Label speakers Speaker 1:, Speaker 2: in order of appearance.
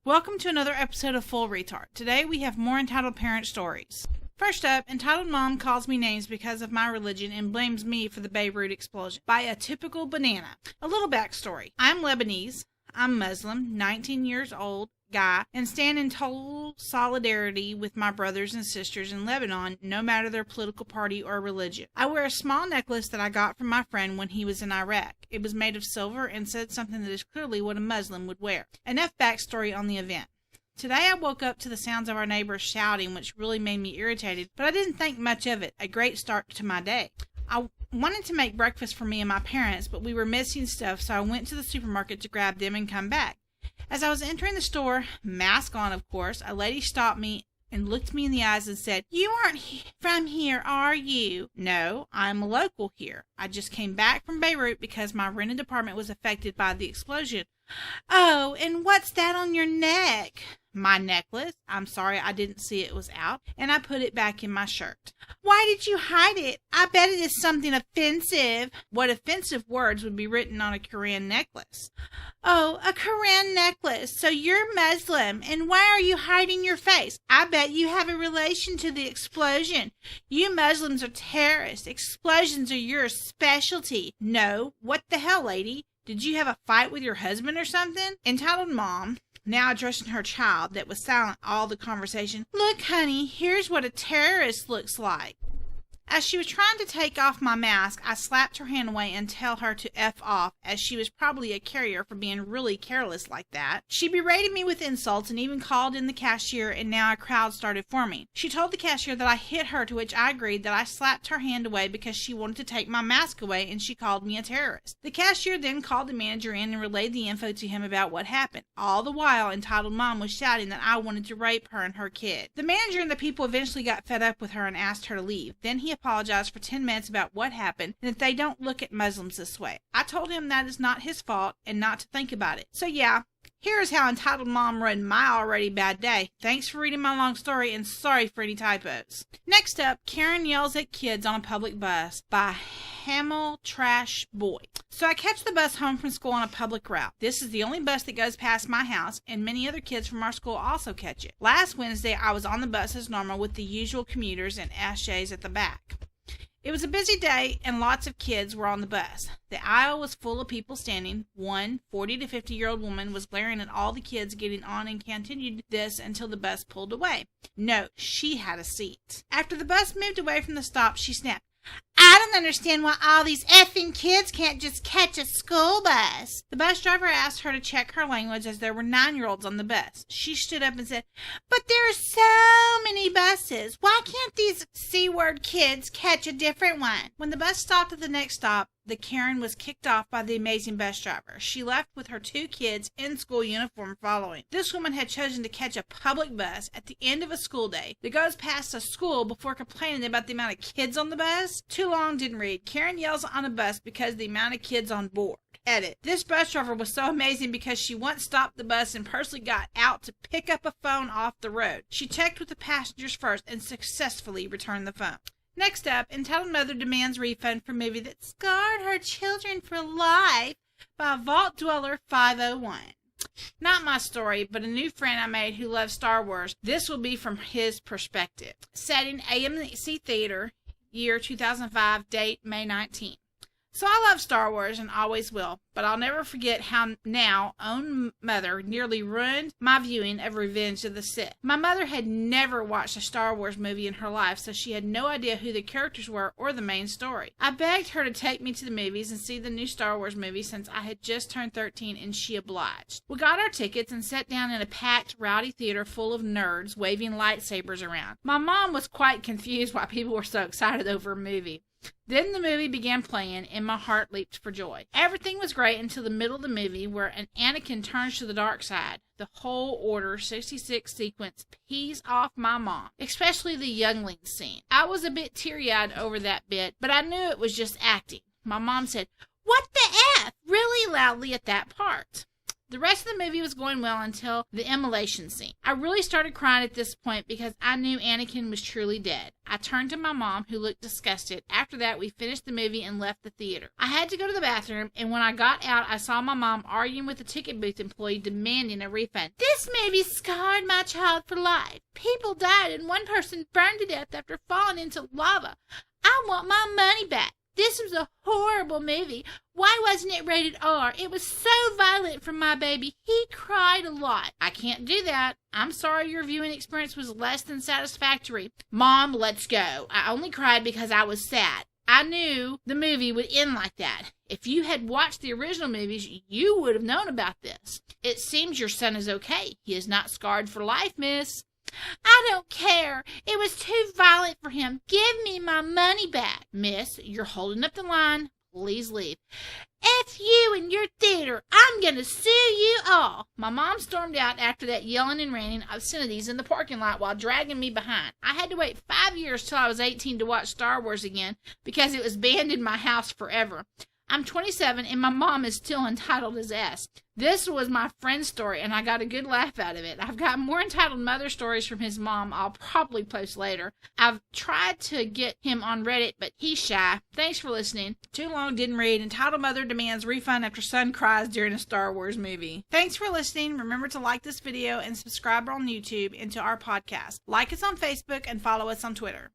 Speaker 1: Welcome to another episode of Full Retard. Today we have more entitled parent stories. First up, entitled mom calls me names because of my religion and blames me for the Beirut explosion. By a typical banana. A little backstory. I'm Lebanese. I'm Muslim, 19 years old, guy, and stand in total solidarity with my brothers and sisters in Lebanon, no matter their political party or religion. I wear a small necklace that I got from my friend when he was in Iraq. It was made of silver and said something that is clearly what a Muslim would wear. Enough backstory on the event. Today I woke up to the sounds of our neighbors shouting, which really made me irritated, but I didn't think much of it. A great start to my day. I wanted to make breakfast for me and my parents, but we were missing stuff, so I went to the supermarket to grab them and come back. As I was entering the store, mask on of course, a lady stopped me and looked me in the eyes and said, "You aren't from here, are you?" "No, I'm a local here. I just came back from Beirut because my rented apartment was affected by the explosion." "Oh, and what's that on your neck?" "My necklace. I'm sorry I didn't see it was out, and I put it back in my shirt." "Why did you hide it? I bet it is something offensive." "What offensive words would be written on a Korean necklace?" "Oh, a Korean necklace. So you're Muslim, and why are you hiding your face? I bet you have a relation to the explosion. You Muslims are terrorists. Explosions are your specialty." "No. What the hell, lady? Did you have a fight with your husband or something?" Entitled mom, now addressing her child that was silent all the conversation, "Look, honey, here's what a terrorist looks like." As she was trying to take off my mask, I slapped her hand away and tell her to F off, as she was probably a carrier for being really careless like that. She berated me with insults and even called in the cashier, and now a crowd started forming. She told the cashier that I hit her, to which I agreed that I slapped her hand away because she wanted to take my mask away, and she called me a terrorist. The cashier then called the manager in and relayed the info to him about what happened. All the while, entitled mom was shouting that I wanted to rape her and her kid. The manager and the people eventually got fed up with her and asked her to leave. Then he apologized for 10 minutes about what happened and that they don't look at Muslims this way. I told him that is not his fault and not to think about it. So yeah, here is how entitled mom ruined my already bad day. Thanks for reading my long story and sorry for any typos. Next up, Karen yells at kids on a public bus by Hamel Trash Boy. So I catch the bus home from school on a public route. This is the only bus that goes past my house, and many other kids from our school also catch it. Last Wednesday, I was on the bus as normal with the usual commuters and ashtrays at the back. It was a busy day, and lots of kids were on the bus. The aisle was full of people standing. One 40 to 50-year-old woman was glaring at all the kids getting on and continued this until the bus pulled away. No, she had a seat. After the bus moved away from the stop, she snapped, "I don't understand why all these effing kids can't just catch a school bus." The bus driver asked her to check her language as there were 9-year-olds on the bus. She stood up and said, "But there are so many buses. Why can't these C-word kids catch a different one?" When the bus stopped at the next stop, the Karen was kicked off by the amazing bus driver. She left with her 2 kids in school uniform following. This woman had chosen to catch a public bus at the end of a school day that goes past a school before complaining about the amount of kids on the bus. Too long, didn't read. Karen yells on a bus because of the amount of kids on board. Edit. This bus driver was so amazing because she once stopped the bus and personally got out to pick up a phone off the road. She checked with the passengers first and successfully returned the phone. Next up, entitled mother demands refund for movie that scarred her children for life by Vault Dweller 501. Not my story, but a new friend I made who loves Star Wars. This will be from his perspective. Setting AMC Theater, year 2005, date May 19. So I love Star Wars and always will, but I'll never forget how now own mother nearly ruined my viewing of Revenge of the Sith. My mother had never watched a Star Wars movie in her life, so she had no idea who the characters were or the main story. I begged her to take me to the movies and see the new Star Wars movie since I had just turned 13, and she obliged. We got our tickets and sat down in a packed, rowdy theater full of nerds waving lightsabers around. My mom was quite confused why people were so excited over a movie. Then the movie began playing, and my heart leaped for joy. Everything was great until the middle of the movie, where an Anakin turns to the dark side. The whole Order 66 sequence pees off my mom, especially the younglings scene. I was a bit teary-eyed over that bit, but I knew it was just acting. My mom said, "What the F?" really loudly at that part. The rest of the movie was going well until the immolation scene. I really started crying at this point because I knew Anakin was truly dead. I turned to my mom, who looked disgusted. After that, we finished the movie and left the theater. I had to go to the bathroom, and when I got out, I saw my mom arguing with the ticket booth employee demanding a refund. This movie scarred my child for life. People died, and one person burned to death after falling into lava. I want my money back. This was a horrible movie. Why wasn't it rated R? It was so violent for my baby. He cried a lot. I can't do that. I'm sorry your viewing experience was less than satisfactory. Mom, let's go. I only cried because I was sad. I knew the movie would end like that. If you had watched the original movies, you would have known about this. It seems your son is okay. He is not scarred for life, miss. I don't care. It was too violent for him. Give me my money back. Miss, you're holding up the line. Please leave. F you and your theater. I'm going to sue you all. My mom stormed out after that, yelling and ranting obscenities in the parking lot while dragging me behind. I had to wait 5 years till I was 18 to watch Star Wars again because it was banned in my house forever. I'm 27 and my mom is still entitled as S. This was my friend's story and I got a good laugh out of it. I've got more entitled mother stories from his mom I'll probably post later. I've tried to get him on Reddit, but he's shy. Thanks for listening. Too long, didn't read. Entitled mother demands refund after son cries during a Star Wars movie. Thanks for listening. Remember to like this video and subscribe on YouTube and to our podcast. Like us on Facebook and follow us on Twitter.